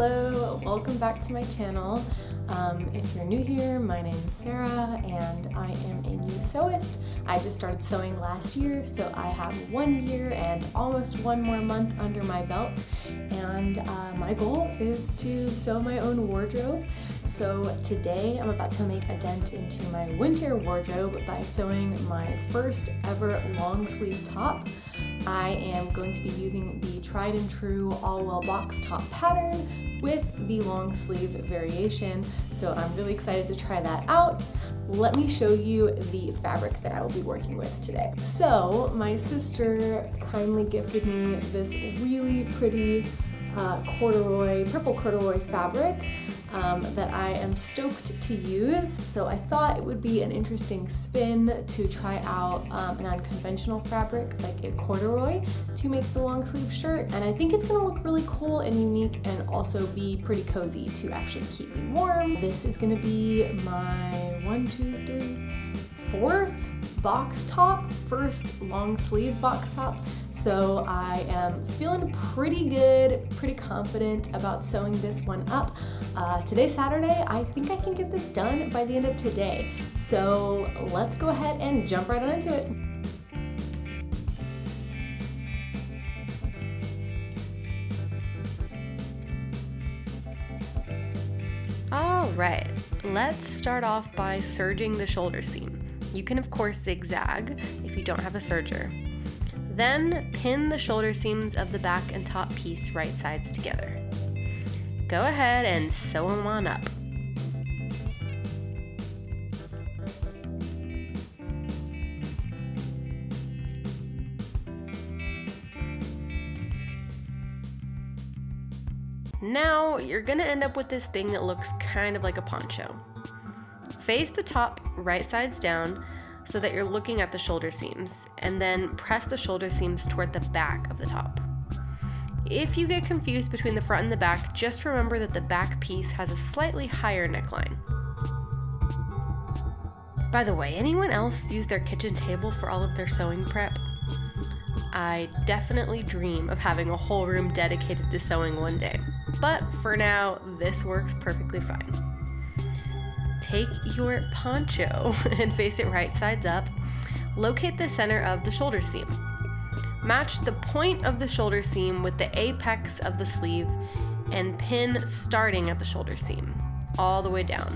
Hello, welcome back to my channel. If you're new here, my name is Sarah and I am a new sewist. I just started sewing last year, so I have 1 year and almost 1 more month under my belt, and my goal is to sew my own wardrobe. So today I'm about to make a dent into my winter wardrobe by sewing my first ever long sleeve top. I am going to be using the tried and true all-well box top pattern with the long sleeve variation, so I'm really excited to try that out. Let me show you the fabric that I will be working with today. So my sister kindly gifted me this really pretty purple corduroy fabric that I am stoked to use. So I thought it would be an interesting spin to try out an unconventional fabric like a corduroy to make the long sleeve shirt, and I think it's gonna look really cool and unique and also be pretty cozy to actually keep me warm. This is gonna be my 4th box top, first long sleeve box top. So I am feeling pretty good, pretty confident about sewing this one up. Today's Saturday. I think I can get this done by the end of today. So let's go ahead and jump right on into it. All right, let's start off by serging the shoulder seam. You can of course zigzag if you don't have a serger. Then pin the shoulder seams of the back and top piece right sides together. Go ahead and sew them on up. Now you're gonna end up with this thing that looks kind of like a poncho. Face the top right sides down so that you're looking at the shoulder seams, and then press the shoulder seams toward the back of the top. If you get confused between the front and the back, just remember that the back piece has a slightly higher neckline. By the way, anyone else use their kitchen table for all of their sewing prep? I definitely dream of having a whole room dedicated to sewing one day, but for now, this works perfectly fine. Take your poncho and face it right sides up. Locate the center of the shoulder seam. Match the point of the shoulder seam with the apex of the sleeve and pin starting at the shoulder seam, all the way down.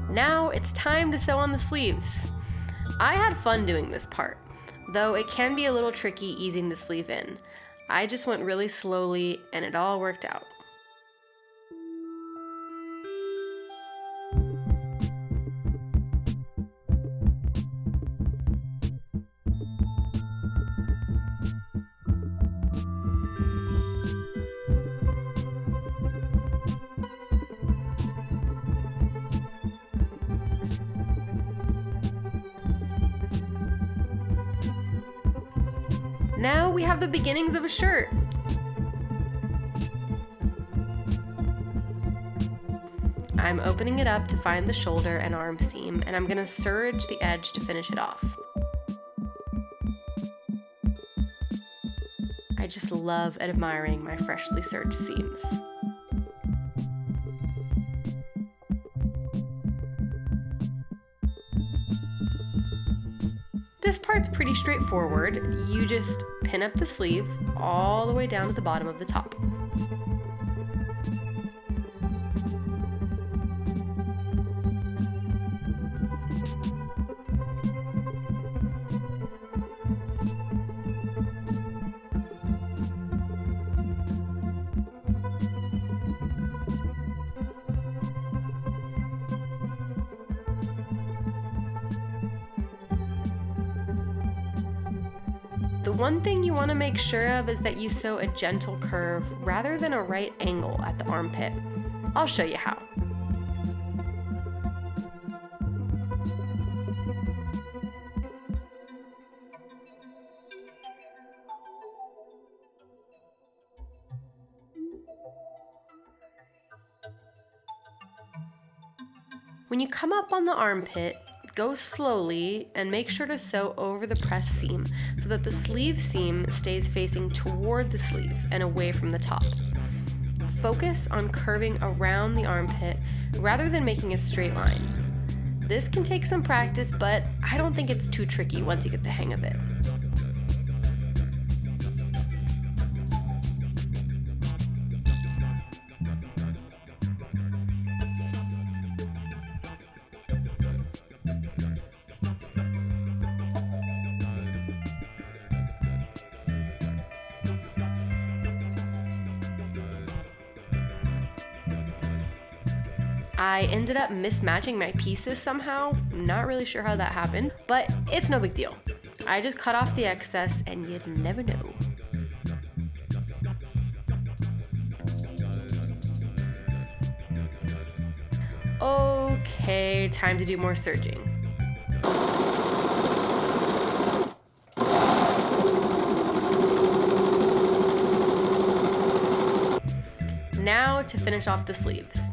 Now it's time to sew on the sleeves. I had fun doing this part, though it can be a little tricky easing the sleeve in. I just went really slowly and it all worked out. Now we have the beginnings of a shirt. I'm opening it up to find the shoulder and arm seam, and I'm gonna serge the edge to finish it off. I just love admiring my freshly serged seams. This part's pretty straightforward. You just pin up the sleeve all the way down to the bottom of the top. The one thing you want to make sure of is that you sew a gentle curve rather than a right angle at the armpit. I'll show you how. When you come up on the armpit, go slowly and make sure to sew over the press seam so that the sleeve seam stays facing toward the sleeve and away from the top. Focus on curving around the armpit rather than making a straight line. This can take some practice, but I don't think it's too tricky once you get the hang of it. I ended up mismatching my pieces somehow. Not really sure how that happened, but it's no big deal. I just cut off the excess and you'd never know. Okay, time to do more serging. Now to finish off the sleeves.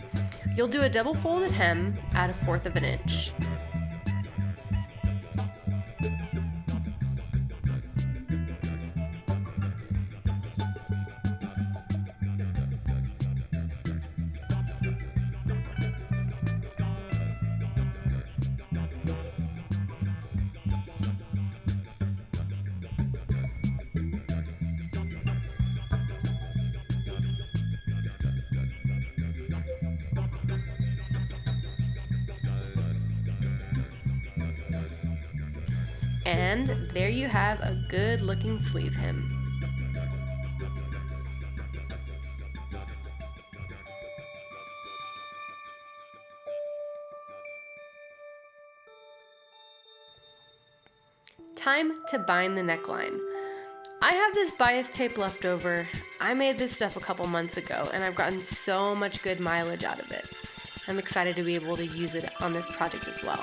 You'll do a double folded hem at 1/4 of an inch. And there you have a good looking sleeve hem. Time to bind the neckline. I have this bias tape left over. I made this stuff a couple months ago and I've gotten so much good mileage out of it. I'm excited to be able to use it on this project as well.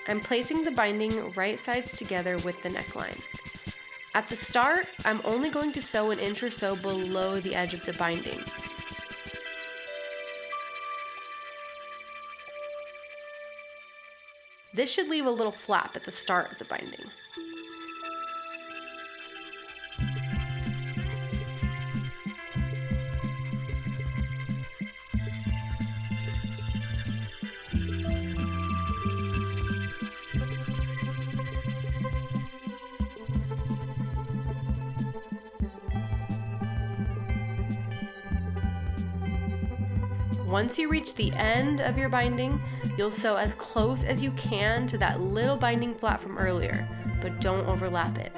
I'm placing the binding right sides together with the neckline. At the start, I'm only going to sew 1 inch or so below the edge of the binding. This should leave a little flap at the start of the binding. Once you reach the end of your binding, you'll sew as close as you can to that little binding flap from earlier, but don't overlap it.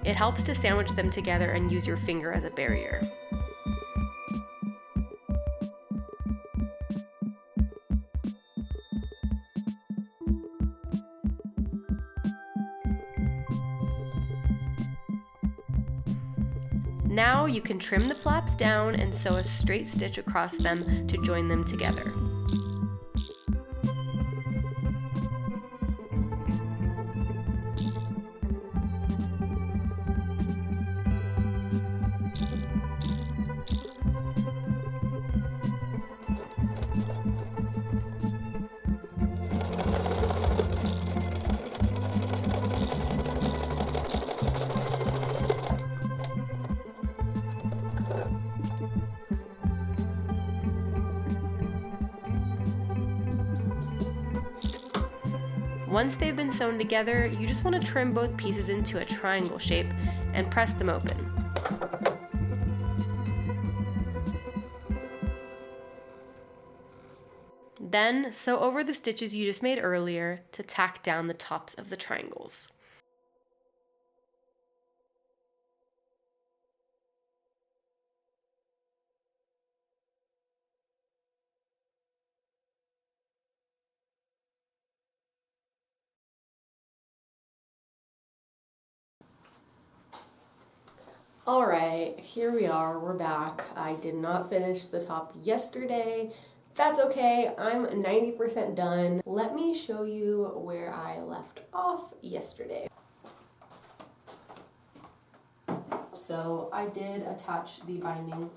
It helps to sandwich them together and use your finger as a barrier. Now you can trim the flaps down and sew a straight stitch across them to join them together. Once they've been sewn together, you just want to trim both pieces into a triangle shape and press them open. Then sew over the stitches you just made earlier to tack down the tops of the triangles. Alright, here we are, we're back. I did not finish the top yesterday. That's okay, I'm 90% done. Let me show you where I left off yesterday. So I did attach the binding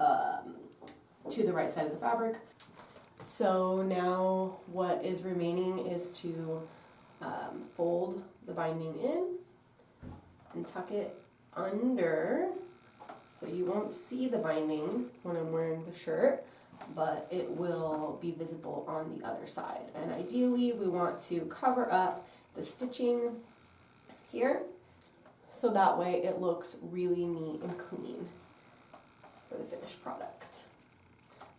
to the right side of the fabric. So now what is remaining is to fold the binding in and tuck it under, so you won't see the binding when I'm wearing the shirt, but it will be visible on the other side. And ideally we want to cover up the stitching here, so that way it looks really neat and clean for the finished product.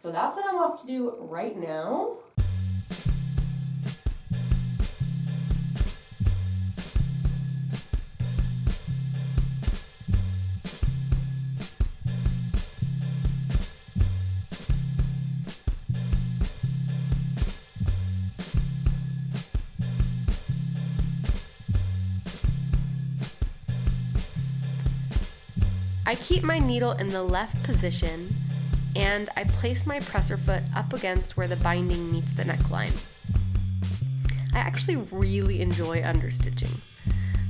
So that's what I'm off to do right now. I keep my needle in the left position and I place my presser foot up against where the binding meets the neckline. I actually really enjoy understitching.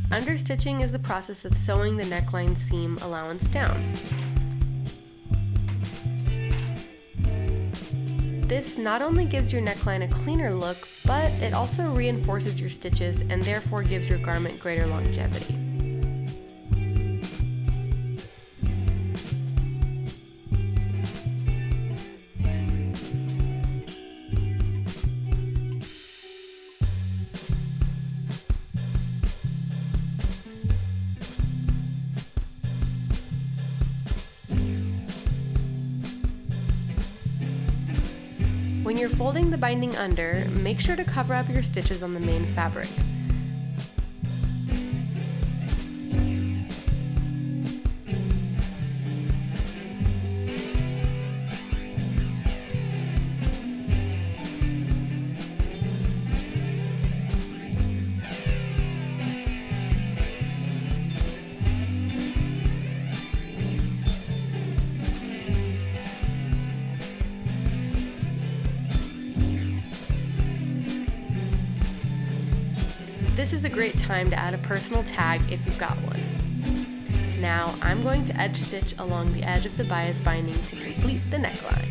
Understitching is the process of sewing the neckline seam allowance down. This not only gives your neckline a cleaner look, but it also reinforces your stitches and therefore gives your garment greater longevity. When you're folding the binding under, make sure to cover up your stitches on the main fabric. This is a great time to add a personal tag if you've got one. Now I'm going to edge stitch along the edge of the bias binding to complete the neckline.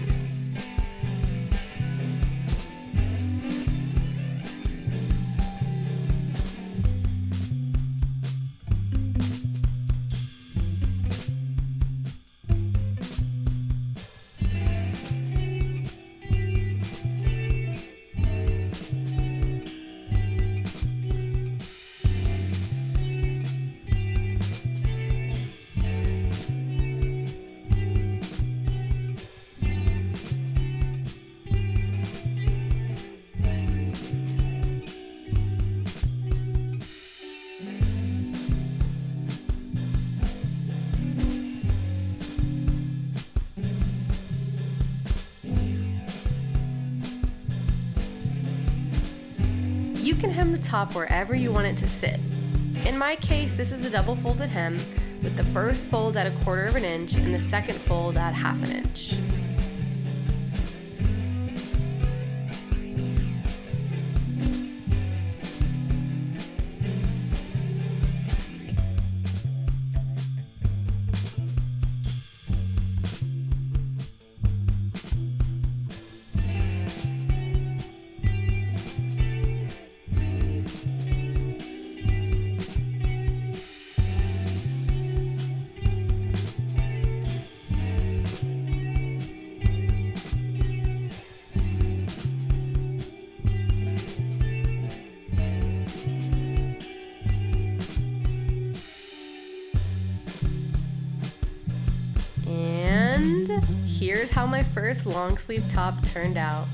You can hem the top wherever you want it to sit. In my case, this is a double folded hem with the first fold at 1/4 of an inch and the second fold at 1/2 an inch. And here's how my first long sleeve top turned out.